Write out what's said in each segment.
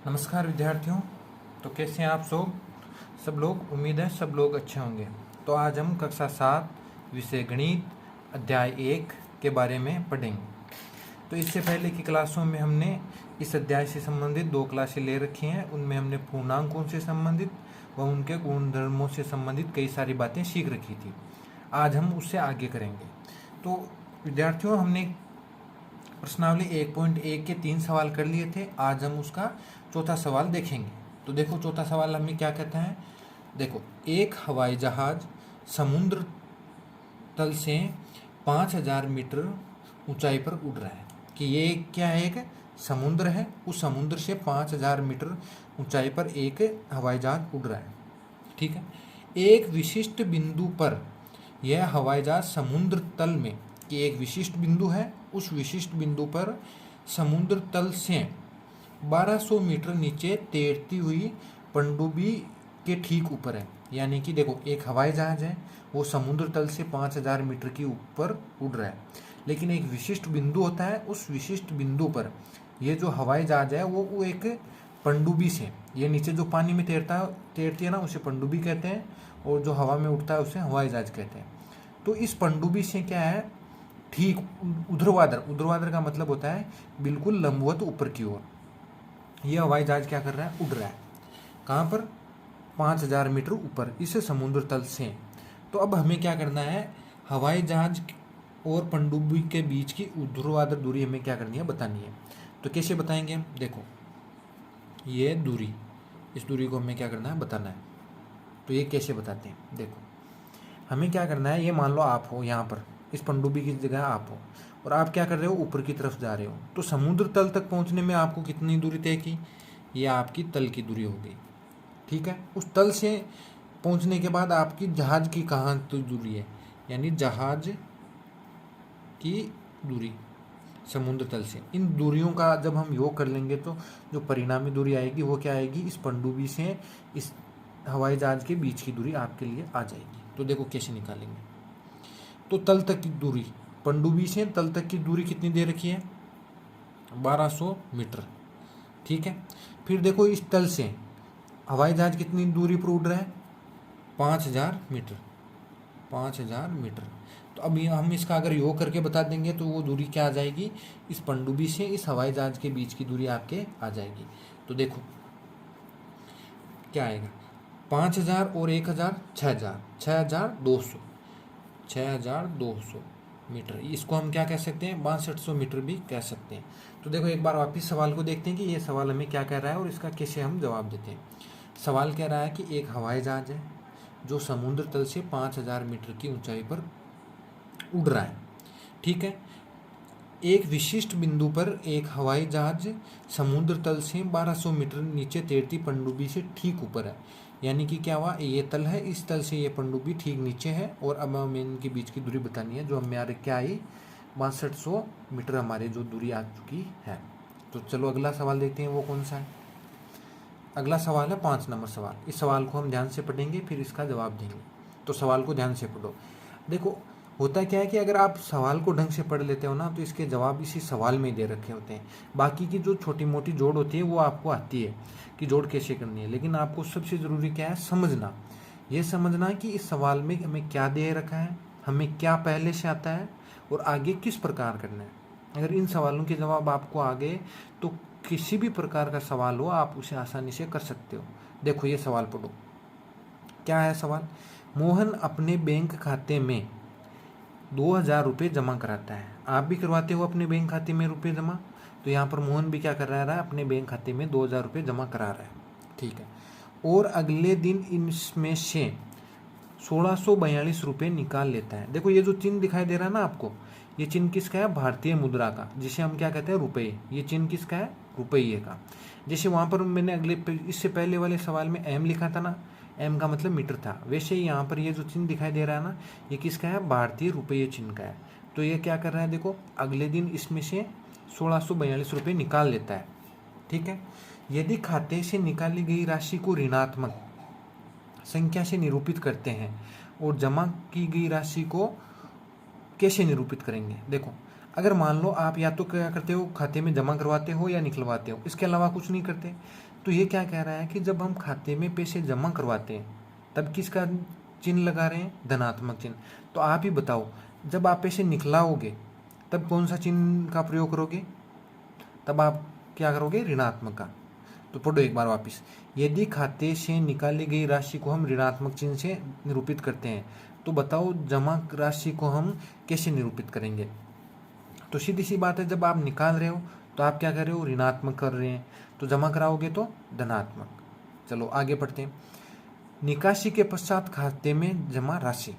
नमस्कार विद्यार्थियों। तो कैसे हैं आप सब लोग? उम्मीद है सब लोग अच्छे होंगे। तो आज हम कक्षा 7 विषय गणित अध्याय 1 के बारे में पढ़ेंगे। तो इससे पहले की क्लासों में हमने इस अध्याय से संबंधित 2 क्लासें ले रखी हैं। उनमें हमने पूर्णांकों से संबंधित व उनके गुणधर्मों से संबंधित कई सारी बातें सीख रखी थी। आज हम उससे आगे करेंगे। तो विद्यार्थियों, हमने प्रश्नावली 1.1 के 3 सवाल कर लिए थे। आज हम उसका चौथा सवाल देखेंगे। तो देखो, चौथा सवाल हमें क्या कहता है। देखो, एक हवाई जहाज समुद्र तल से 5000 मीटर ऊंचाई पर उड़ रहा है। कि ये क्या है? एक समुद्र है। उस समुद्र से 5000 मीटर ऊंचाई पर एक हवाई जहाज उड़ रहा है। ठीक है। एक विशिष्ट बिंदु पर यह हवाई जहाज समुद्र तल में, कि एक विशिष्ट बिंदु है, उस विशिष्ट बिंदु पर समुद्र तल से 1200 मीटर नीचे तैरती हुई पनडुब्बी के ठीक ऊपर है। यानी कि देखो, एक हवाई जहाज है, वो समुद्र तल से 5000 मीटर के ऊपर उड़ रहा है, लेकिन एक विशिष्ट बिंदु होता है। उस विशिष्ट बिंदु पर ये जो हवाई जहाज है वो एक पनडुब्बी से, ये नीचे जो पानी में तैरती है ना, उसे पनडुब्बी कहते हैं, और जो हवा में उड़ता है उसे हवाई जहाज कहते हैं। तो इस पनडुब्बी से क्या है, ठीक ऊर्ध्वाधर का मतलब होता है बिल्कुल लंबवत ऊपर की ओर। यह हवाई जहाज क्या कर रहा है? उड़ रहा है। कहाँ पर? 5000 मीटर ऊपर, इस समुद्र तल से। तो अब हमें क्या करना है, हवाई जहाज और पनडुब्बी के बीच की ऊर्ध्वाधर दूरी हमें क्या करनी है, बतानी है। तो कैसे बताएंगे हम? देखो, ये दूरी, इस दूरी को हमें क्या करना है, बताना है। तो ये कैसे बताते हैं? देखो, हमें क्या करना है, ये मान लो आप हो यहाँ पर, इस पनडुब्बी की जगह आप हो, और आप क्या कर रहे हो, ऊपर की तरफ जा रहे हो। तो समुद्र तल तक पहुँचने में आपको कितनी दूरी तय की? ये आपकी तल की दूरी हो गई। ठीक है। उस तल से पहुँचने के बाद आपकी जहाज की कहाँ तो दूरी है, यानी जहाज की दूरी समुद्र तल से। इन दूरियों का जब हम योग कर लेंगे तो जो परिणामी दूरी आएगी वो क्या आएगी, इस पनडुब्बी से इस हवाई जहाज के बीच की दूरी आपके लिए आ जाएगी। तो देखो कैसे निकालेंगे। तो तल तक की दूरी, पनडुब्बी से तल तक की दूरी कितनी दे रखी है? 1200 मीटर। ठीक है। फिर देखो, इस तल से हवाई जहाज कितनी दूरी पर उड़ रहा है? 5000 मीटर। 5000 मीटर। तो अब हम इसका अगर योग करके बता देंगे तो वो दूरी क्या आ जाएगी, इस पनडुब्बी से इस हवाई जहाज के बीच की दूरी आपके आ जाएगी। तो देखो क्या आएगा, 5000 और 1000, 6000, 6200, 6200 मीटर। इसको हम क्या कह सकते हैं, 6200 मीटर भी कह सकते हैं। तो देखो, एक बार वापिस सवाल को देखते हैं कि ये सवाल हमें क्या कह रहा है और इसका कैसे हम जवाब देते हैं। सवाल कह रहा है कि एक हवाई जहाज है जो समुद्र तल से 5000 मीटर की ऊंचाई पर उड़ रहा है। ठीक है। एक विशिष्ट बिंदु पर एक हवाई जहाज समुद्र तल से 1200 मीटर नीचे तैरती पनडुब्बी से ठीक ऊपर है। यानी कि क्या हुआ, ये तल है, इस तल से ये पनडुब्बी ठीक नीचे है, और अब हमें इनके बीच की दूरी बतानी है, जो हमारे क्या आई, 6200 मीटर हमारे जो दूरी आ चुकी है। तो चलो अगला सवाल देखते हैं, वो कौन सा है। अगला सवाल है 5 नंबर सवाल। इस सवाल को हम ध्यान से पढ़ेंगे, फिर इसका जवाब देंगे। तो सवाल को ध्यान से पढ़ो। देखो, होता क्या है कि अगर आप सवाल को ढंग से पढ़ लेते हो ना, तो इसके जवाब इसी सवाल में ही दे रखे होते हैं। बाकी की जो छोटी मोटी जोड़ होती है वो आपको आती है कि जोड़ कैसे करनी है, लेकिन आपको सबसे ज़रूरी क्या है, समझना। ये समझना कि इस सवाल में हमें क्या दे रखा है, हमें क्या पहले से आता है, और आगे किस प्रकार करना है। अगर इन सवालों के जवाब आपको आ गए तो किसी भी प्रकार का सवाल हो आप उसे आसानी से कर सकते हो। देखो, ये सवाल पढ़ो। क्या है सवाल? मोहन अपने बैंक खाते में 2000 रुपये जमा कराता है। आप भी करवाते हो अपने बैंक खाते में रुपये जमा। तो यहाँ पर मोहन भी क्या कर रहा है, अपने बैंक खाते में 2000 रुपये जमा करा रहा है। ठीक है। और अगले दिन इसमें से 1642 रुपये निकाल लेता है। देखो, ये जो चिन्ह दिखाई दे रहा है ना आपको, ये चिन्ह किसका है, भारतीय मुद्रा का, जिसे हम क्या कहते हैं, रुपये। ये चिन्ह किसका है, रुपये का। जैसे वहाँ पर मैंने इससे पहले वाले सवाल में एम लिखा था ना, एम का मतलब मीटर था, वैसे ही यहाँ पर ये जो चिन्ह दिखाई दे रहा है ना, ये किसका है, भारतीय रुपये चिन्ह का है। तो ये क्या कर रहा है, देखो, अगले दिन इसमें से 1642 रुपये निकाल लेता है। ठीक है। यदि खाते से निकाली गई राशि को ऋणात्मक संख्या से निरूपित करते हैं और जमा की गई राशि को कैसे निरूपित करेंगे। देखो, अगर मान लो आप या तो क्या करते हो, खाते में जमा करवाते हो या निकलवाते हो, इसके अलावा कुछ नहीं करते, तो ये क्या कह रहा है कि जब हम खाते में पैसे जमा करवाते हैं तब किसका चिन्ह लगा रहे हैं, धनात्मक चिन्ह। तो आप ही बताओ, जब आप पैसे निकलाओगे तब कौन सा चिन्ह का प्रयोग करोगे, तब आप क्या करोगे, ऋणात्मक का। तो पढ़ो एक बार वापस, यदि खाते से निकाली गई राशि को हम ऋणात्मक चिन्ह से निरूपित करते हैं तो बताओ जमा राशि को हम कैसे निरूपित करेंगे। तो सीधी सी बात है, जब आप निकाल रहे हो तो आप क्या कर रहे हो, ऋणात्मक कर रहे हैं, तो जमा कराओगे तो धनात्मक। चलो आगे बढ़ते हैं। निकासी के पश्चात खाते में जमा राशि,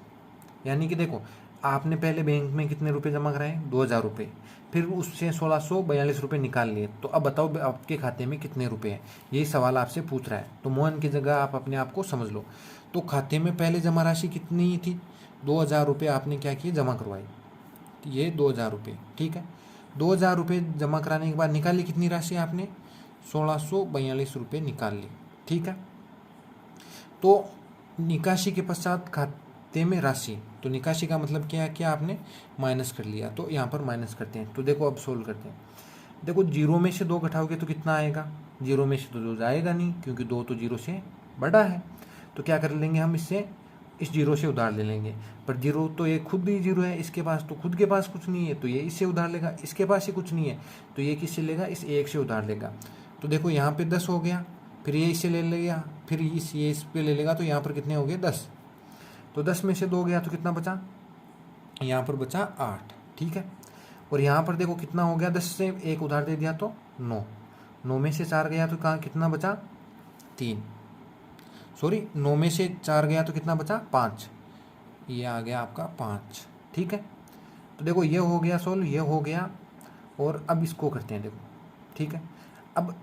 यानी कि देखो आपने पहले बैंक में कितने रुपए जमा कराए, 2000 रुपये, फिर उससे 1642 रुपये निकाल लिए, तो अब बताओ आपके खाते में कितने रुपए हैं, यही सवाल आपसे पूछ रहा है। तो मोहन की जगह आप अपने आप को समझ लो। तो खाते में पहले जमा राशि कितनी थी, 2000 रुपये आपने क्या किए, जमा करवाई, ये 2000 रुपये, ठीक है। 2000 रुपये जमा कराने के बाद निकाली कितनी राशि आपने, 1642 रुपये निकाल ली, ठीक है। तो निकासी के पश्चात खाते में राशि, तो निकासी का मतलब क्या है, क्या आपने माइनस कर लिया, तो यहाँ पर माइनस करते हैं। तो देखो अब सोल्व करते हैं। देखो 0 में से 2 घटाओगे तो कितना आएगा, 0 में से तो 2 जाएगा नहीं, क्योंकि 2 तो 0 से बड़ा है। तो क्या कर लेंगे हम, इससे इस 0 से उधार ले लेंगे, पर 0 तो ये खुद ही 0 है, इसके पास तो खुद के पास कुछ नहीं है, तो ये इससे उधार लेगा, इसके पास ही कुछ नहीं है तो ये किससे लेगा, इस 1 से उधार लेगा। तो देखो यहाँ पे 10 हो गया, फिर ये इससे ले लेगा, फिर ये इस पे ले लेगा, तो यहाँ पर कितने हो गए, 10। तो 10 में से 2 गया तो कितना बचा, यहाँ पर बचा 8, ठीक है। और यहाँ पर देखो कितना हो गया, 10 से 1 उधार दे दिया तो 9, 9 में से 4 गया तो कहाँ कितना बचा, 3, सॉरी 9 में से 4 गया तो कितना बचा, 5, ये आ गया आपका 5, ठीक है। तो देखो ये हो गया सोल्व, ये हो गया। और अब इसको करते हैं, देखो ठीक है। अब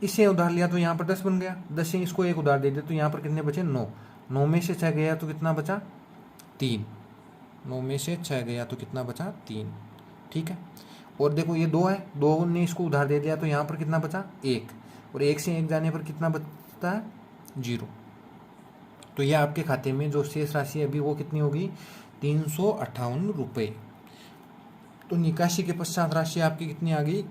इससे उधार लिया तो यहाँ पर 10 बन गया, 10 से इसको 1 उधार दे दिया तो यहाँ पर कितने बचे, 9, 9 में से 6 गया तो कितना बचा, 3, 9 में से 6 गया तो कितना बचा, 3, ठीक है। और देखो ये 2 है, 2 ने इसको उधार दे दिया तो यहाँ पर कितना बचा, 1, और 1 से 1 जाने पर कितना बचता है, 0। तो ये आपके खाते में जो शेष राशि है अभी वो कितनी होगी, 358 रुपये। तो निकासी के पश्चात राशि आपकी कितनी आ गई,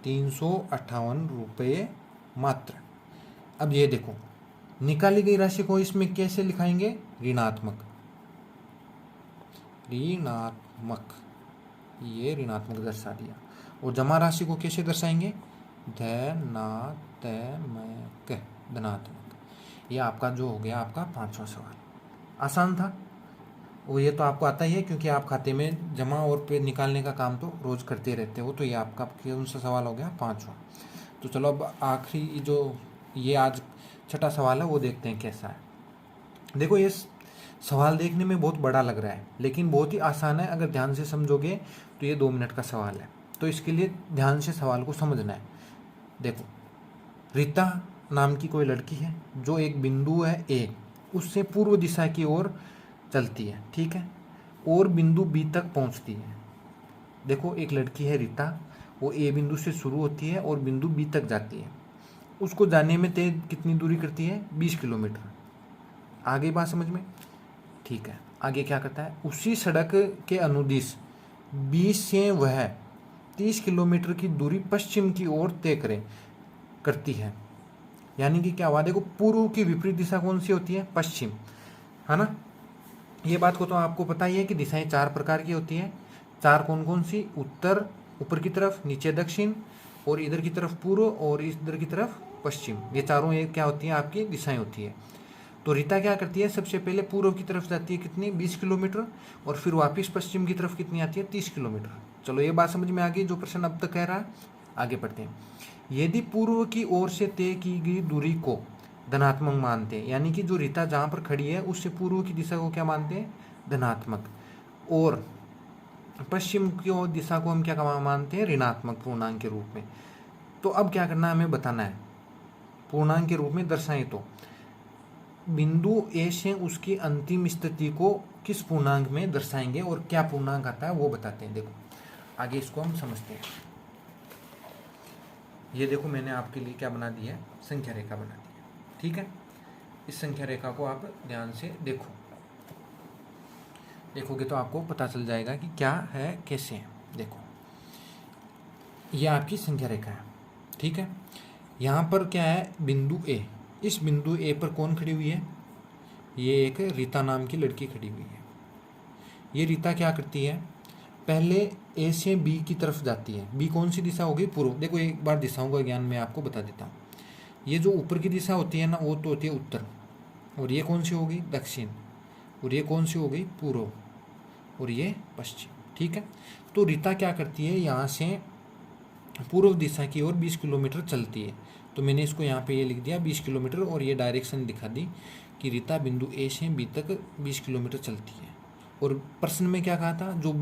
358 रुपये मात्र। अब ये देखो निकाली गई राशि को इसमें कैसे लिखाएंगे, ऋणात्मक, ऋणात्मक, ये ऋणात्मक दर्शा दिया। और जमा राशि को कैसे दर्शाएंगे, धनात्मक, धनात्मक। ये आपका जो हो गया आपका 5वां सवाल। आसान था, और ये तो आपको आता ही है क्योंकि आप खाते में जमा और पे निकालने का काम तो रोज करते रहते हो। तो ये आपका कौन सा सवाल हो गया, 5वां। तो चलो अब आखिरी जो ये आज 6ठा सवाल है वो देखते हैं कैसा है। देखो ये सवाल देखने में बहुत बड़ा लग रहा है लेकिन बहुत ही आसान है, अगर ध्यान से समझोगे तो ये 2 मिनट का सवाल है। तो इसके लिए ध्यान से सवाल को समझना है। देखो रीता नाम की कोई लड़की है जो एक बिंदु है ए, उससे पूर्व दिशा की ओर चलती है, ठीक है, और बिंदु बी तक पहुंचती है। देखो एक लड़की है रीता, वो ए बिंदु से शुरू होती है और बिंदु बी तक जाती है। उसको जाने में तय कितनी दूरी करती है, 20 किलोमीटर। आगे बात समझ में, ठीक है। आगे क्या करता है, उसी सड़क के अनुदिश 20 से वह 30 किलोमीटर की दूरी पश्चिम की ओर तय करती है। यानी कि क्या हुआ, देखो पूर्व की विपरीत दिशा कौन सी होती है, पश्चिम, है ना। ये बात को तो आपको पता ही है कि दिशाएं 4 प्रकार की होती है। 4 कौन कौन सी, उत्तर ऊपर की तरफ, नीचे दक्षिण, और इधर की तरफ पूर्व, और इधर की तरफ पश्चिम। ये चारों ये क्या होती है, आपकी दिशाएं होती है। तो रीता क्या करती है, सबसे पहले पूर्व की तरफ जाती है कितनी, 20 किलोमीटर, और फिर वापस पश्चिम की तरफ कितनी आती है, 30 किलोमीटर। चलो ये बात समझ में आ गई जो प्रश्न अब तक कह रहा है। आगे बढ़ते हैं। यदि पूर्व की ओर से तय की गई दूरी को धनात्मक मानते हैं, यानी कि जो रीता जहाँ पर खड़ी है उससे पूर्व की दिशा को क्या मानते हैं, धनात्मक, और पश्चिम की ओर दिशा को हम क्या मानते हैं, ऋणात्मक पूर्णांक के रूप में। तो अब क्या करना है, हमें बताना है पूर्णांक के रूप में दर्शाएं तो बिंदु ए से उसकी अंतिम स्थिति को किस पूर्णांक में दर्शाएंगे और क्या पूर्णांक आता है वो बताते हैं। देखो आगे इसको हम समझते हैं। ये देखो मैंने आपके लिए क्या बना दिया है, संख्या रेखा बना दी है, ठीक है। इस संख्या रेखा को आप ध्यान से देखो। देखोगे तो आपको पता चल जाएगा कि क्या है, कैसे है। देखो, ये आपकी संख्या रेखा है, ठीक है। यहाँ पर क्या है, बिंदु ए। इस बिंदु ए पर कौन खड़ी हुई है? ये एक रीता नाम की लड़की खड़ी हुई है। ये रीता क्या करती है, पहले ए से बी की तरफ जाती है। बी कौन सी दिशा होगी? पूर्व। देखो, एक बार दिशाओं का ज्ञान मैं आपको बता देता हूँ। ये जो ऊपर की दिशा होती है ना, वो तो होती है उत्तर, और ये कौन सी होगी? दक्षिण। और ये कौन सी हो गई? पूर्व। और ये पश्चिम, ठीक है। तो रीता क्या करती है, यहाँ से पूर्व दिशा की ओर 20 किलोमीटर चलती है। तो मैंने इसको यहाँ पे ये लिख दिया 20 किलोमीटर, और ये डायरेक्शन दिखा दी कि रीता बिंदु ए से बी तक 20 किलोमीटर चलती है। और प्रश्न में क्या कहा था, जो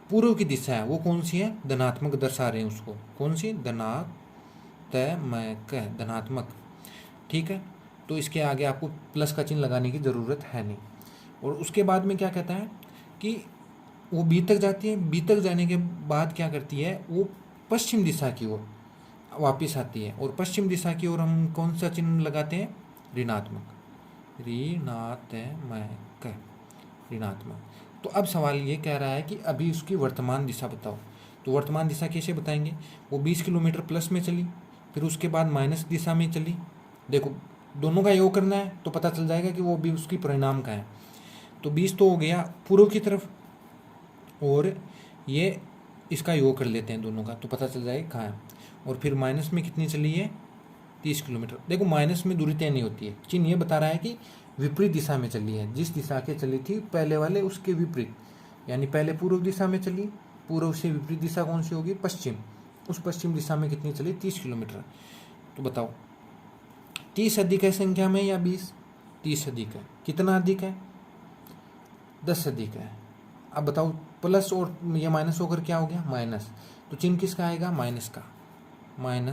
पूर्व की दिशा है वो कौन सी है? धनात्मक दर्शा रहे हैं उसको। कौन सी? धनात्मक, ठीक है। तो इसके आगे आपको प्लस का चिन्ह लगाने की ज़रूरत है नहीं। और उसके बाद में क्या कहता है कि वो बी तक जाती है। बी तक जाने के बाद क्या करती है, वो पश्चिम दिशा की ओर वापस आती है। और पश्चिम दिशा की ओर हम कौन सा चिन्ह लगाते हैं? ऋणात्मक। ऋणात्मक। तो अब सवाल ये कह रहा है कि अभी उसकी वर्तमान दिशा बताओ। तो वर्तमान दिशा कैसे बताएंगे? वो 20 किलोमीटर प्लस में चली, फिर उसके बाद माइनस दिशा में चली। देखो, दोनों का योग करना है तो पता चल जाएगा कि वो भी उसकी परिणाम का है। तो 20 तो हो गया पूर्व की तरफ, और ये इसका योग कर लेते हैं दोनों का, तो पता चल जाएगा कहाँ है। और फिर माइनस में कितनी चली है? 30 किलोमीटर। देखो, माइनस में दूरी तय नहीं होती है, चिन्ह ये बता रहा है कि विपरीत दिशा में चली है। जिस दिशा के चली थी पहले वाले, उसके विपरीत। यानी पहले पूर्व दिशा में चली, पूर्व से विपरीत दिशा कौन सी होगी? पश्चिम। उस पश्चिम दिशा में कितनी चली? 30 किलोमीटर। तो बताओ, 30 अधिक है संख्या में या 20? 30 अधिक है। कितना अधिक है? 10 अधिक है। अब बताओ, प्लस और ये माइनस होकर क्या हो गया? माइनस। तो चिन्ह किसका आएगा? माइनस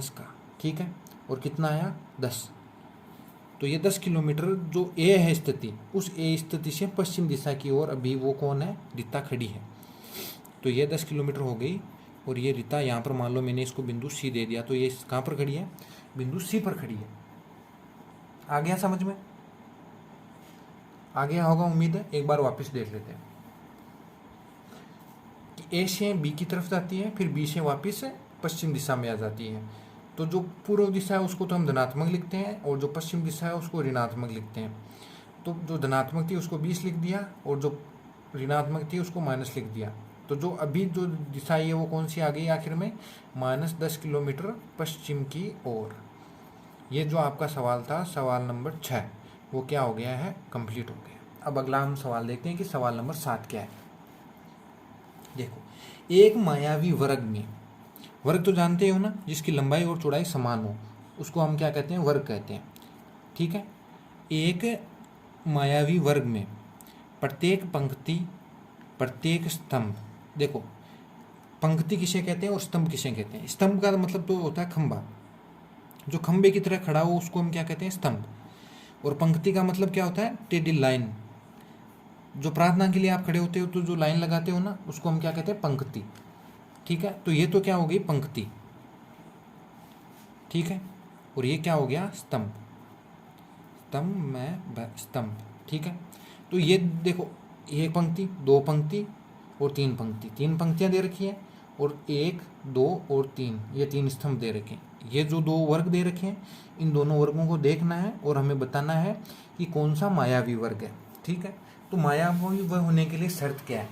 का, ठीक है। और कितना आया? 10। तो ये 10 किलोमीटर जो ए है स्थिति, उस ए स्थिति से पश्चिम दिशा की ओर अभी वो कौन है? रीता खड़ी है। तो ये 10 किलोमीटर हो गई। और ये रीता यहाँ पर मान लो मैंने इसको बिंदु सी दे दिया, तो ये कहाँ पर खड़ी है? बिंदु सी पर खड़ी है। आ गया समझ में? आ गया होगा उम्मीद है। एक बार वापस देख लेते हैं कि ए से बी की तरफ जाती है, फिर बी से वापस पश्चिम दिशा में आ जाती है। तो जो पूर्व दिशा है उसको तो हम धनात्मक लिखते हैं, और जो पश्चिम दिशा है उसको ऋणात्मक लिखते हैं। तो जो धनात्मक थी उसको 20 लिख दिया, और जो ऋणात्मक थी उसको माइनस लिख दिया। तो जो अभी जो दिशा है वो कौन सी आ गई आखिर में? -10 किलोमीटर पश्चिम की ओर। ये जो आपका सवाल था, सवाल नंबर 6, वो क्या हो गया है? कंप्लीट हो गया। अब अगला हम सवाल देखते हैं कि सवाल नंबर 7 क्या है। देखो, एक मायावी वर्ग में, वर्ग तो जानते हो ना, जिसकी लंबाई और चौड़ाई समान हो, उसको हम क्या कहते हैं? वर्ग कहते हैं, ठीक है। एक मायावी वर्ग में प्रत्येक पंक्ति, प्रत्येक स्तंभ, देखो पंक्ति किसे कहते हैं और स्तंभ किसे कहते हैं? स्तंभ का मतलब तो होता है खंबा, जो खंबे की तरह खड़ा हो उसको हम क्या कहते हैं? स्तंभ। और पंक्ति का मतलब क्या होता है? टेढ़ी लाइन। जो प्रार्थना के लिए आप खड़े होते हो तो जो लाइन लगाते हो ना, उसको हम क्या कहते हैं? पंक्ति, ठीक है। तो ये तो क्या हो गई? पंक्ति, ठीक है। और ये क्या हो गया? स्तंभ। स्तंभ, ठीक है। तो ये देखो, एक पंक्ति, दो पंक्ति और तीन पंक्ति, 3 पंक्तियां दे रखी हैं, और 1, 2 और 3, ये 3 स्तंभ दे रखे हैं। ये जो 2 वर्ग दे रखे हैं, इन दोनों वर्गों को देखना है और हमें बताना है कि कौन सा मायावी वर्ग है, ठीक है। तो मायावी वर्ग होने के लिए शर्त क्या है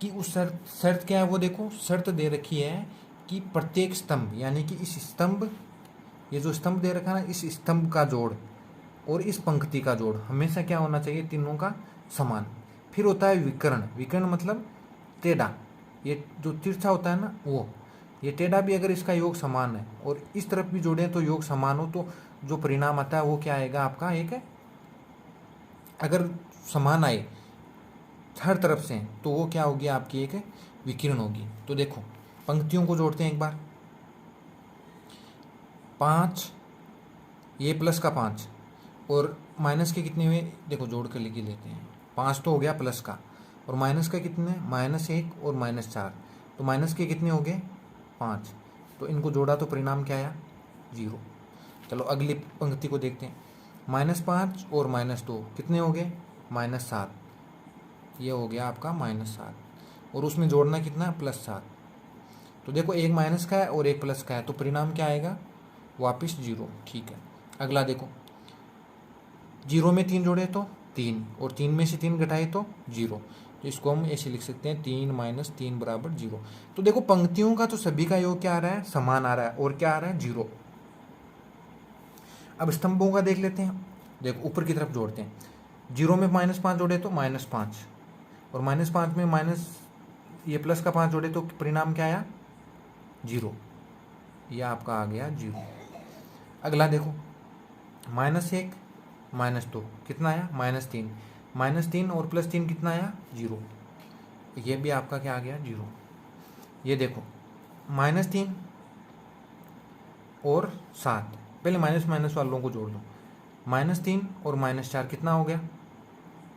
कि उस शर्त क्या है वो देखो। शर्त दे रखी है कि प्रत्येक स्तंभ, यानी कि इस स्तंभ, ये जो स्तंभ दे रखा है ना, इस स्तंभ का जोड़ और इस पंक्ति का जोड़ हमेशा क्या होना चाहिए? तीनों का समान। फिर होता है विकर्ण। विकर्ण मतलब टेढ़ा, ये जो तिरछा होता है ना वो, ये टेढ़ा भी अगर इसका योग समान है और इस तरफ भी जोड़े तो योग समान हो, तो जो परिणाम आता है वो क्या आएगा आपका? एक, अगर समान आए हर तरफ से तो वो क्या होगी? आपकी एक विकिरण होगी। तो देखो, पंक्तियों को जोड़ते हैं एक बार। 5, ये प्लस का 5 और माइनस के कितने हुए? देखो जोड़ कर लिख लेते हैं। 5 तो हो गया प्लस का, और माइनस का कितने? -1 और -4, तो माइनस के कितने हो गए? 5। तो इनको जोड़ा तो परिणाम क्या आया? 0। चलो अगली पंक्ति को देखते हैं। -5 और -2 कितने हो गए? -7। ये हो गया आपका -7, और उसमें जोड़ना कितना है +7। तो देखो एक माइनस का है और एक प्लस का है, तो परिणाम क्या आएगा वापस 0। ठीक है, अगला देखो 0 में 3 जोड़े तो 3, और 3 में से 3 घटाए तो 0। तो इसको हम ऐसे लिख सकते हैं 3 - 3 = 0। तो देखो पंक्तियों का तो सभी का योग क्या आ रहा है, समान आ रहा है, और क्या आ रहा है 0। अब स्तंभों का देख लेते हैं। देखो ऊपर की तरफ जोड़ते हैं, 0 में -5 जोड़े तो -5, और -5 में माइनस ये प्लस का 5 जोड़े तो परिणाम क्या आया 0। यह आपका आ गया 0। अगला देखो -1 -2 कितना आया -3, -3 और +3 कितना आया 0। ये भी आपका क्या आ गया 0। ये देखो -3 और 7, पहले माइनस माइनस वालों को जोड़ लो। -3 और -4 कितना हो गया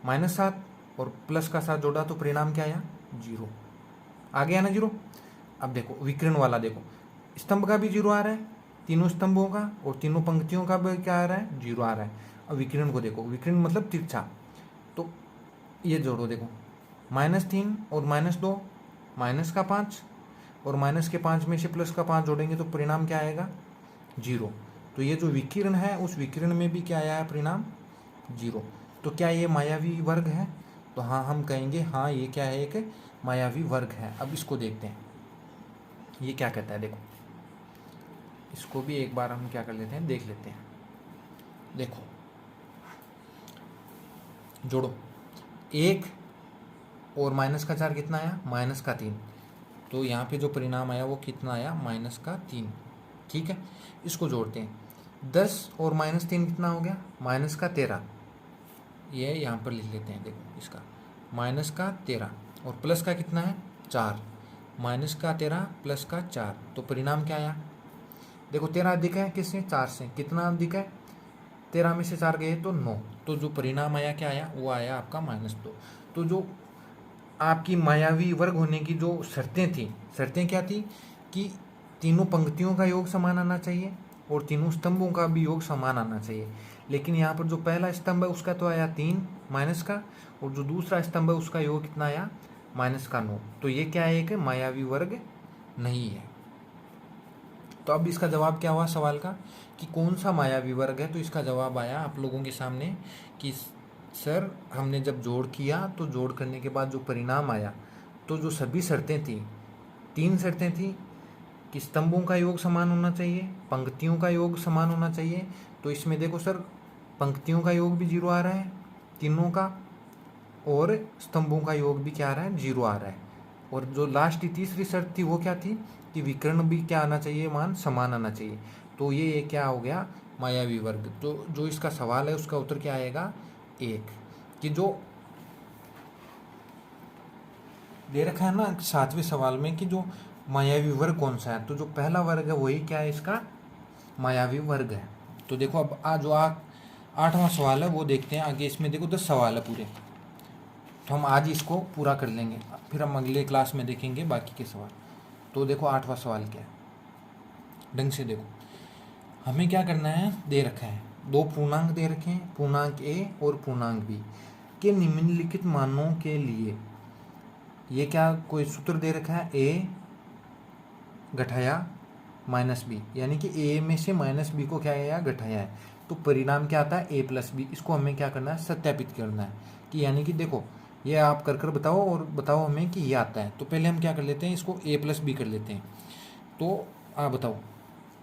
-7, और प्लस का 7 जोड़ा तो परिणाम क्या आया 0। आ गया ना 0। अब देखो विकर्ण वाला, देखो स्तंभ का भी 0 आ रहा है, तीनों स्तंभों का और तीनों पंक्तियों का भी क्या आ रहा है 0 आ रहा है। अब विकर्ण को देखो, विकर्ण मतलब तिरछा, तो ये जोड़ो देखो -3 और -2 -5, और -5 में से +5 जोड़ेंगे तो परिणाम क्या आएगा 0। तो ये जो विकिरण है उस विकिरण में भी क्या आया है परिणाम 0। तो क्या ये मायावी वर्ग है, तो हाँ हम कहेंगे हाँ ये क्या है एक मायावी वर्ग है। अब इसको देखते हैं ये क्या कहता है। देखो इसको भी एक बार हम क्या कर लेते हैं, देख लेते हैं। देखो जोड़ो 1 और -4 कितना आया -3, तो यहाँ पे जो परिणाम आया वो कितना आया -3। ठीक है, इसको जोड़ते हैं 10 और -3 कितना हो गया -13। ये यहाँ पर लिख लेते हैं, देखो इसका -13 और प्लस का कितना है 4, -13 प्लस का 4, तो परिणाम क्या आया देखो 13 अधिक है किससे 4 से, कितना अधिक है 13 में से 4 गए तो 9, तो जो परिणाम आया क्या आया वो आया आपका -2। तो जो आपकी मायावी वर्ग होने की जो शर्तें थी, शर्तें क्या थी कि तीनों पंक्तियों का योग समान आना चाहिए और तीनों स्तंभों का भी योग समान आना चाहिए। लेकिन यहाँ पर जो पहला स्तंभ है उसका तो आया 3 माइनस का, और जो दूसरा स्तंभ है उसका योग कितना आया -9। तो ये क्या है, एक मायावी वर्ग नहीं है। तो अब इसका जवाब क्या हुआ सवाल का कि कौन सा मायावी वर्ग है, तो इसका जवाब आया आप लोगों के सामने कि सर हमने जब जोड़ किया तो जोड़ करने के बाद जो परिणाम आया, तो जो सभी शर्तें थी, 3 शर्तें थी कि स्तंभों का योग समान होना चाहिए, पंक्तियों का योग समान होना चाहिए। तो इसमें देखो सर पंक्तियों का योग भी 0 आ रहा है तीनों का, और स्तंभों का योग भी क्या आ रहा है 0 आ रहा है। और जो लास्ट की तीसरी शर्त थी वो क्या थी कि विकर्ण भी क्या आना चाहिए, मान समान आना चाहिए। तो ये क्या हो गया मायावी वर्ग। तो जो इसका सवाल है उसका उत्तर क्या आएगा 1, कि जो दे रखा है ना 7वें सवाल में कि जो मायावी वर्ग कौन सा है, तो जो पहला वर्ग है वही क्या है इसका मायावी वर्ग है। तो देखो अब जो 8वां सवाल है वो देखते हैं आगे। इसमें देखो 10 सवाल है पूरे, तो हम आज इसको पूरा कर लेंगे, फिर हम अगले क्लास में देखेंगे बाकी के सवाल। तो देखो 8वां सवाल क्या है, ढंग से देखो। हमें क्या करना है, दे रखा है 2 पूर्णांक दे रखे हैं, पूर्णांक ए और पूर्णांक बी के निम्नलिखित मानों के लिए। ये क्या कोई सूत्र दे रखा है, ए घटाया -b, यानी कि ए में से -b को क्या है घटाया है, तो परिणाम क्या आता है a + b। इसको हमें क्या करना है सत्यापित करना है कि यानी कि देखो ये आप कर बताओ और बताओ हमें कि ये आता है। तो पहले हम क्या कर लेते हैं, इसको a + b कर लेते हैं। तो आप बताओ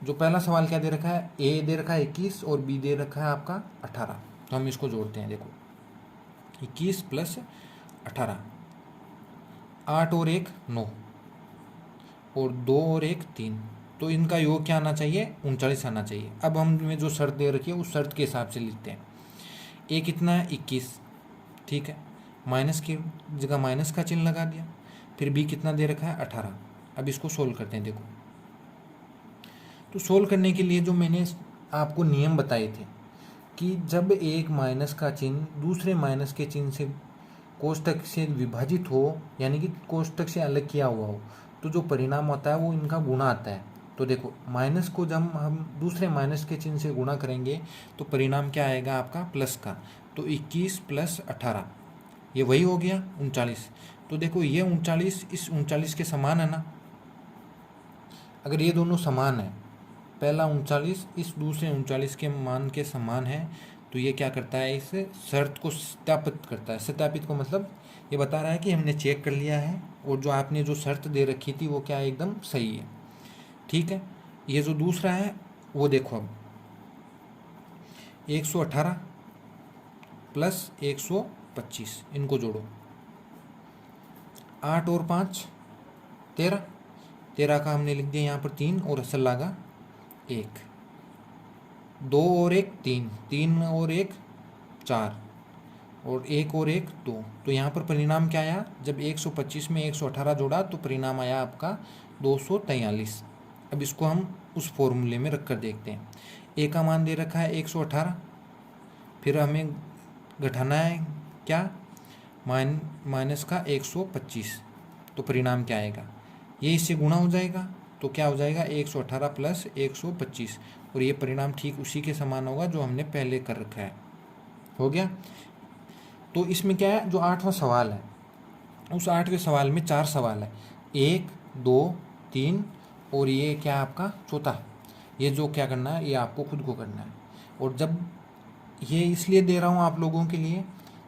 जो पहला सवाल क्या दे रखा है, a दे रखा है 21 और b दे रखा है आपका 18। तो हम इसको जोड़ते हैं, देखो 21 + 18, 8 और 1 9, और 2 और 1 3, तो इनका योग क्या आना चाहिए 39 आना चाहिए। अब हमें जो शर्त दे रखी है उस शर्त के हिसाब से लिखते हैं। ए कितना है 21, ठीक है, माइनस की जगह माइनस का चिन्ह लगा दिया। फिर बी कितना दे रखा है 18। अब इसको सोल्व करते हैं। देखो तो सोल्व करने के लिए जो मैंने आपको नियम बताए थे कि जब एक माइनस का चिन्ह दूसरे माइनस के चिन्ह से कोष्टक से विभाजित हो, यानी कि कोष्टक से अलग किया हुआ हो, तो जो परिणाम होता है वो इनका गुणा आता है। तो देखो माइनस को जब हम दूसरे माइनस के चिन्ह से गुणा करेंगे तो परिणाम क्या आएगा आपका प्लस का। तो 21 + 18 ये वही हो गया 39। तो देखो ये 39 इस 39 के समान है ना। अगर ये दोनों समान है, पहला 39 इस दूसरे 39 के मान के समान है, तो ये क्या करता है, इस शर्त को सत्यापित करता है। सत्यापित को मतलब ये बता रहा है कि हमने चेक कर लिया है और जो आपने जो शर्त दे रखी थी वो क्या है, एकदम सही है। ठीक है, ये जो दूसरा है वो देखो, अब 118 प्लस 125 इनको जोड़ो, 8 और 5 13, 13 का हमने लिख दिया यहाँ पर 3 और असल लागा 1, 2 और 1 3, 3 और 1 4 और 1 और 1 2। तो यहाँ पर परिणाम क्या आया, जब 125 में 118 जोड़ा तो परिणाम आया आपका 243। अब इसको हम उस फॉर्मूले में रख कर देखते हैं। ए का मान दे रखा है 118, फिर हमें घटाना है क्या, माइनस का 125, तो परिणाम क्या आएगा, ये इससे गुणा हो जाएगा तो क्या हो जाएगा 118 प्लस 125, और ये परिणाम ठीक उसी के समान होगा जो हमने पहले कर रखा है। हो गया। तो इसमें क्या है, जो 8वां सवाल है, उस 8वें सवाल में 4 सवाल है, 1 2 3 और ये क्या है आपका चौथा। ये जो क्या करना है, ये आपको खुद को करना है। और जब ये इसलिए दे रहा हूँ आप लोगों के लिए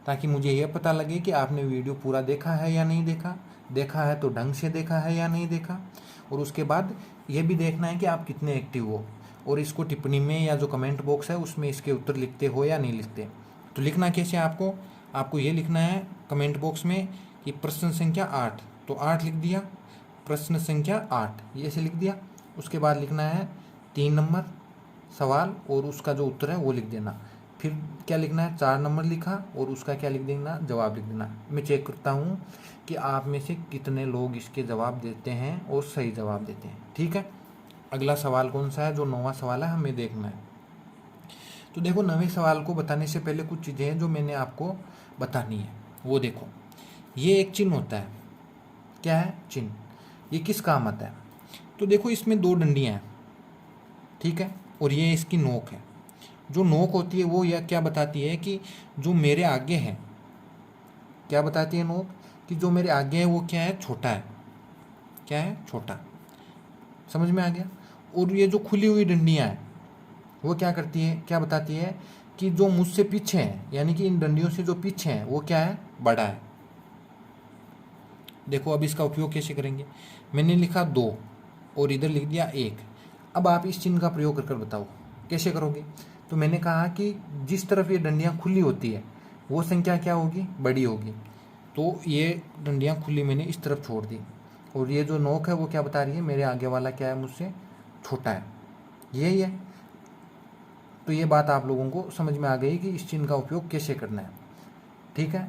ताकि मुझे ये पता लगे कि आपने वीडियो पूरा देखा है या नहीं देखा, देखा है तो ढंग से देखा है या नहीं देखा, और उसके बाद ये भी देखना है कि आप कितने एक्टिव हो, और इसको टिप्पणी में या जो कमेंट बॉक्स है उसमें इसके उत्तर लिखते हो या नहीं लिखते। तो लिखना कैसे, आपको ये लिखना है कमेंट बॉक्स में कि प्रश्न संख्या 8, तो 8 लिख दिया, प्रश्न संख्या 8 ये ऐसे लिख दिया। उसके बाद लिखना है 3 नंबर सवाल और उसका जो उत्तर है वो लिख देना। फिर क्या लिखना है, 4 नंबर लिखा और उसका क्या लिख देना, जवाब लिख देना। मैं चेक करता हूँ कि आप में से कितने लोग इसके जवाब देते हैं और सही जवाब देते हैं। ठीक है, अगला सवाल कौन सा है, जो 9वां सवाल है, हमें देखना है। तो देखो 9वें सवाल को बताने से पहले कुछ चीज़ें हैं जो मैंने आपको बतानी है। वो देखो, ये एक चिन्ह होता है, क्या है चिन्ह, ये किस काम आता है। तो देखो इसमें 2 डंडियाँ हैं, ठीक है, और ये इसकी नोक है। जो नोक होती है वो यह क्या बताती है कि जो मेरे आगे है, क्या बताती है नोक, कि जो मेरे आगे है वो क्या है, छोटा है, क्या है छोटा। समझ में आ गया। और ये जो खुली हुई डंडियाँ हैं वो क्या करती है, क्या बताती है कि जो मुझसे पीछे हैं, यानी कि इन डंडियों से जो पीछे हैं वो क्या है, बड़ा है। देखो अब इसका उपयोग कैसे करेंगे, मैंने लिखा 2 और इधर लिख दिया 1। अब आप इस चिन्ह का प्रयोग कर बताओ कैसे करोगे। तो मैंने कहा कि जिस तरफ ये डंडियाँ खुली होती है वो संख्या क्या होगी, बड़ी होगी। तो ये डंडियाँ खुली मैंने इस तरफ छोड़ दी, और ये जो नोक है वो क्या बता रही है, मेरे आगे वाला क्या है, मुझसे छोटा है, यही है। तो ये बात आप लोगों को समझ में आ गई कि इस चिन्ह का उपयोग कैसे करना है। ठीक है,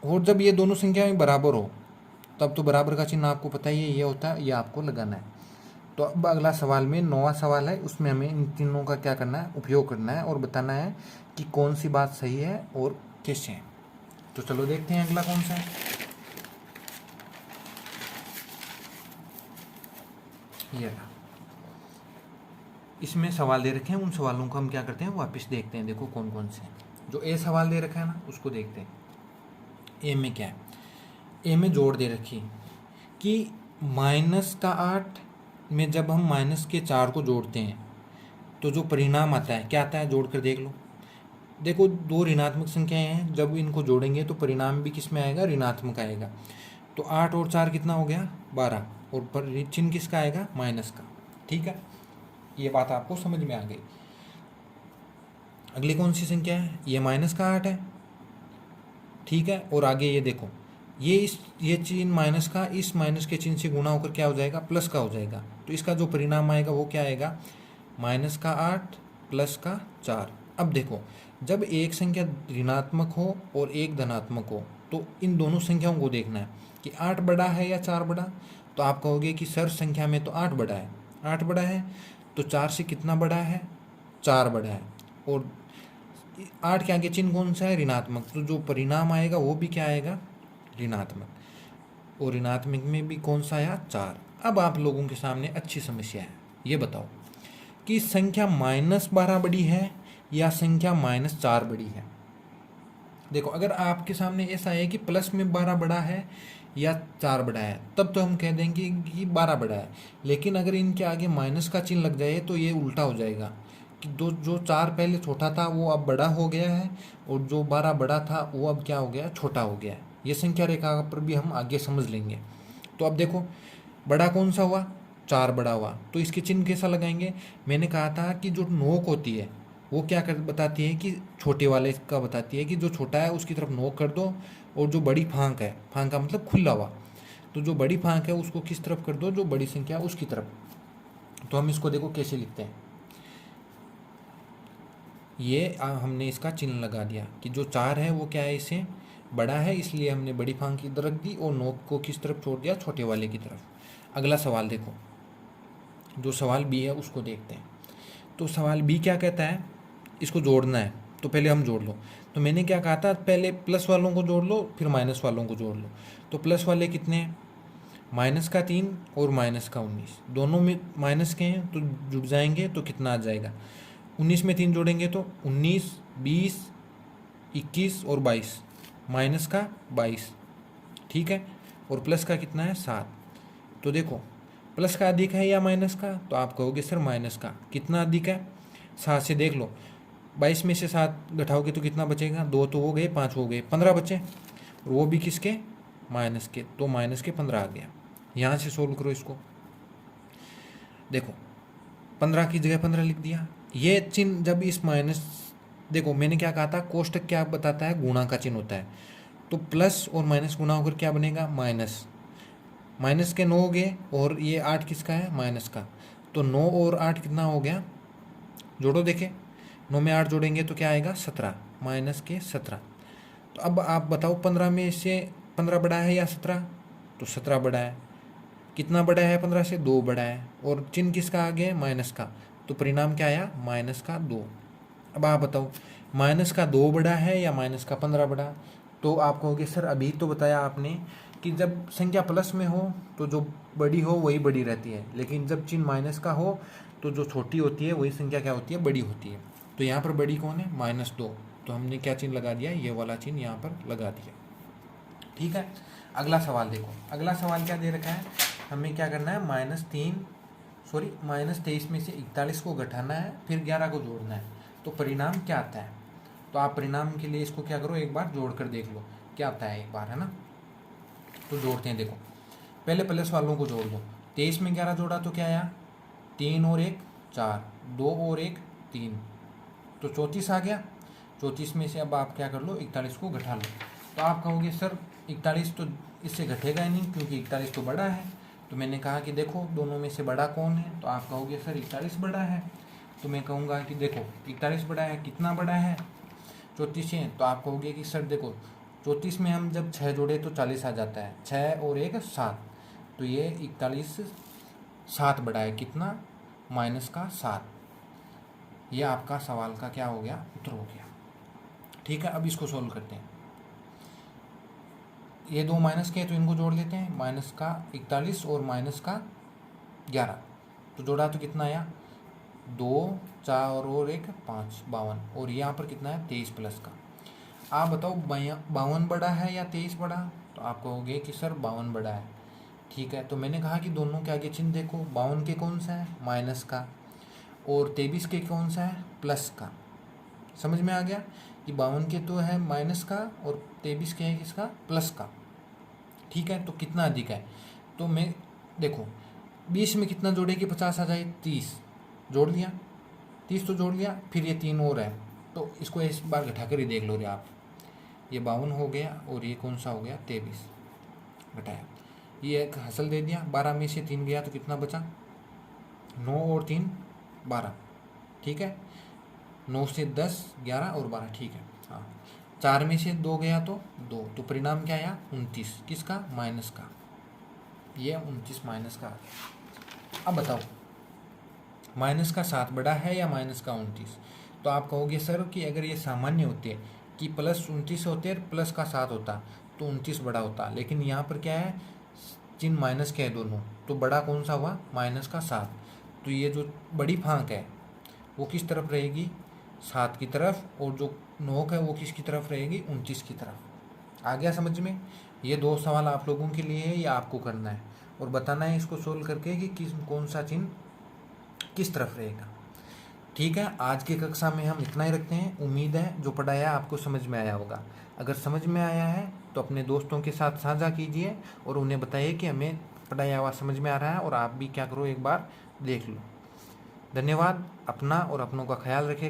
और जब ये दोनों संख्याएं बराबर हो तब तो बराबर का चिन्ह आपको पता ही है, ये होता है, ये आपको लगाना है। तो अब अगला सवाल में 9वां सवाल है, उसमें हमें इन चिन्हों का क्या करना है, उपयोग करना है और बताना है कि कौन सी बात सही है और कैसे है। तो चलो देखते हैं अगला कौन सा है। ये रहा, इसमें सवाल दे रखे हैं, उन सवालों को हम क्या करते हैं, वापस देखते हैं। देखो कौन कौन से हैं। जो ए सवाल दे रखा है ना उसको देखते हैं। ए में क्या है, ए में जोड़ दे रखी कि -8 में जब हम -4 को जोड़ते हैं तो जो परिणाम आता है क्या आता है, जोड़ कर देख लो। देखो 2 ऋणात्मक संख्याएं हैं, जब इनको जोड़ेंगे तो परिणाम भी किस में आएगा, ऋणात्मक आएगा। तो 8 और 4 कितना हो गया, 12, और चिन्ह किसका आएगा, माइनस का। ठीक है, ये बात आपको समझ में आ गई। अगली कौन सी संख्या है, ये -8 है, ठीक है। और आगे ये देखो, ये चिन्ह माइनस का इस माइनस के चिन्ह से गुणा होकर क्या हो जाएगा, प्लस का हो जाएगा। तो इसका जो परिणाम आएगा वो क्या आएगा, -8 प्लस का 4। अब देखो जब एक संख्या ऋणात्मक हो और एक धनात्मक हो तो इन दोनों संख्याओं को देखना है कि 8 बड़ा है या 4 बड़ा। तो आप कहोगे कि सर संख्या में तो 8 बड़ा है, 8 बड़ा है, तो 4 से कितना बड़ा है, 4 बड़ा है। और 8 के आगे चिन्ह कौन सा है, ऋणात्मक, तो जो परिणाम आएगा वो भी क्या आएगा, ऋणात्मक। और ऋणात्मक में भी कौन सा आया, 4। अब आप लोगों के सामने अच्छी समस्या है, ये बताओ कि संख्या -12 बड़ी है या संख्या -4 बड़ी है। देखो अगर आपके सामने ऐसा है कि प्लस में 12 बड़ा है या 4 बड़ा है, तब तो हम कह देंगे कि 12 बड़ा है। लेकिन अगर इनके आगे माइनस का चिन्ह लग जाए तो ये उल्टा हो जाएगा कि जो 4 पहले छोटा था वो अब बड़ा हो गया है, और जो 12 बड़ा था वो अब क्या हो गया, छोटा हो गया है। ये संख्या रेखा पर भी हम आगे समझ लेंगे। तो अब देखो बड़ा कौन सा हुआ, 4 बड़ा हुआ, तो इसके चिन्ह कैसा लगाएंगे। मैंने कहा था कि जो नोक होती है वो क्या कर बताती है कि छोटे वाले का बताती है कि जो छोटा है उसकी तरफ नोक कर दो, और जो बड़ी फांक है, फांक का मतलब खुला हुआ, तो जो बड़ी फांक है उसको किस तरफ कर दो, जो बड़ी संख्या है उसकी तरफ। तो हम इसको देखो कैसे लिखते हैं, ये हमने इसका चिन्ह लगा दिया कि जो 4 है वो क्या है, इससे बड़ा है, इसलिए हमने बड़ी फांक की तरफ रख दी और नोक को किस तरफ छोड़ दिया, छोटे वाले की तरफ। अगला सवाल देखो, जो सवाल बी है उसको देखते हैं। तो सवाल बी क्या कहता है, इसको जोड़ना है, तो पहले हम जोड़ लो। तो मैंने क्या कहा था, पहले प्लस वालों को जोड़ लो फिर माइनस वालों को जोड़ लो। तो प्लस वाले कितने हैं, माइनस का 3 और माइनस का 19, दोनों में माइनस के हैं तो जुड़ जाएंगे, तो कितना आ जाएगा, 19 में 3 जोड़ेंगे तो 19, 20, 21 और 22, माइनस का 22, ठीक है। और प्लस का कितना है, 7। तो देखो प्लस का अधिक है या माइनस का, तो आप कहोगे सर माइनस का। कितना अधिक है, 7 से देख लो, 22 में से 7 घटाओगे तो कितना बचेगा, 2 तो हो गए, 5 हो गए, 15 बचे, और वो भी किसके, माइनस के, तो माइनस के 15 आ गया। यहाँ से सोल्व करो इसको, देखो 15 की जगह 15 लिख दिया। ये चिन्ह जब इस माइनस, देखो मैंने क्या कहा था, कोष्टक क्या बताता है, गुणा का चिन्ह होता है। तो प्लस और माइनस गुणा होकर क्या बनेगा, माइनस, माइनस के 9 हो गए, और ये 8 किसका है, माइनस का। तो 9 और 8 कितना हो गया, जोड़ो देखे, 9 में 8 जोड़ेंगे तो क्या आएगा, 17, माइनस के 17। तो अब आप बताओ 15 में से 15 बड़ा है या 17, तो 17 बड़ा है। कितना बड़ा है 15 से, 2 बड़ा है, और चिन्ह किसका आ गया, माइनस का, तो परिणाम क्या आया, माइनस का 2। अब आप बताओ माइनस का 2 बड़ा है या माइनस का 15 बड़ा। तो आप कहोगे सर अभी तो बताया आपने कि जब संख्या प्लस में हो तो जो बड़ी हो वही बड़ी रहती है, लेकिन जब चिन्ह माइनस का हो तो जो छोटी होती है वही संख्या क्या होती है, बड़ी होती है। तो यहाँ पर बड़ी कौन है, -2, तो हमने क्या चिन्ह लगा दिया, ये वाला चिन्ह यहाँ पर लगा दिया, ठीक है। अगला सवाल देखो, अगला सवाल क्या दे रखा है, हमें क्या करना है, -23 में से 41 को घटाना है, फिर 11 को जोड़ना है, तो परिणाम क्या आता है। तो आप परिणाम के लिए इसको क्या करो, एक बार जोड़ कर देख लो क्या आता है एक बार, है ना। तो जोड़ते हैं, देखो पहले प्लस वालों को जोड़ दो, 23 में 11 जोड़ा तो क्या आया, 3 और 1 4, 2 और 1 3, तो 34 आ गया। 34 में से अब आप क्या कर लो, 41 को घटा लो। तो आप कहोगे सर 41 तो इससे घटेगा ही नहीं क्योंकि 41 तो बड़ा है। तो मैंने कहा कि देखो दोनों में से बड़ा कौन है, तो आप कहोगे सर 41 बड़ा है। तो मैं कहूँगा कि देखो 41 बड़ा है, कितना बड़ा है, 34 है। तो आप कहोगे कि सर देखो 34 में हम जब 6 जोड़े तो 40 आ जाता है, 6 और 1 7, तो ये 41 7 बड़ा है, कितना, -7। ये आपका सवाल का क्या हो गया, उत्तर हो गया, ठीक है। अब इसको सोल्व करते हैं, ये दो माइनस के तो इनको जोड़ लेते हैं, -41 और -11, तो जोड़ा तो कितना आया, 2 4 और 1 5 52, और यहाँ पर कितना है 23 प्लस का। आप बताओ 52 बड़ा है या 23 बड़ा, तो आप कहोगे कि सर 52 बड़ा है, ठीक है। तो मैंने कहा कि दोनों के आगे चिन्ह देखो, 52 के कौन सा है, माइनस का, और 23 के कौन सा है, प्लस का। समझ में आ गया कि 52 के तो है माइनस का और 23 के है किसका, प्लस का, ठीक है। तो कितना अधिक है, तो मैं देखो 20 में कितना जोड़े कि 50 आ जाए, 30 जोड़ लिया, 30 तो जोड़ लिया, फिर ये 3 और है, तो इसको इस बार घटा कर ही देख लो रे आप, ये 52 हो गया और ये कौन सा हो गया 23, घटाया, ये एक हासिल दे दिया। 12 में से 3 गया तो कितना बचा, 9 और 3 12, ठीक है। 9 से 10 11 और 12, ठीक है। हाँ 4 में से 2 गया तो 2, तो परिणाम क्या आया 29, किसका, माइनस का, ये 29 माइनस का आ गया। अब बताओ माइनस का 7 बड़ा है या माइनस का 29, तो आप कहोगे सर कि अगर ये सामान्य होते कि +29 होते और प्लस का 7 होता तो 29 बड़ा होता, लेकिन यहाँ पर क्या है, चिन्ह माइनस के है दोनों, तो बड़ा कौन सा हुआ, -7। तो ये जो बड़ी फांक है वो किस तरफ रहेगी, 7 की तरफ, और जो नोक है वो किसकी तरफ रहेगी, 29 की तरफ। आ गया समझ में? ये 2 सवाल आप लोगों के लिए है, ये आपको करना है और बताना है इसको सोल्व करके कि कौन सा चिन्ह किस तरफ रहेगा। ठीक है, आज की कक्षा में हम इतना ही रखते हैं। उम्मीद है जो पढ़ाया आपको समझ में आया होगा। अगर समझ में आया है तो अपने दोस्तों के साथ साझा कीजिए और उन्हें बताइए कि हमें पढ़ाया हुआ समझ में आ रहा है, और आप भी क्या करो, एक बार देख लो। धन्यवाद। अपना और अपनों का ख्याल रखिएगा।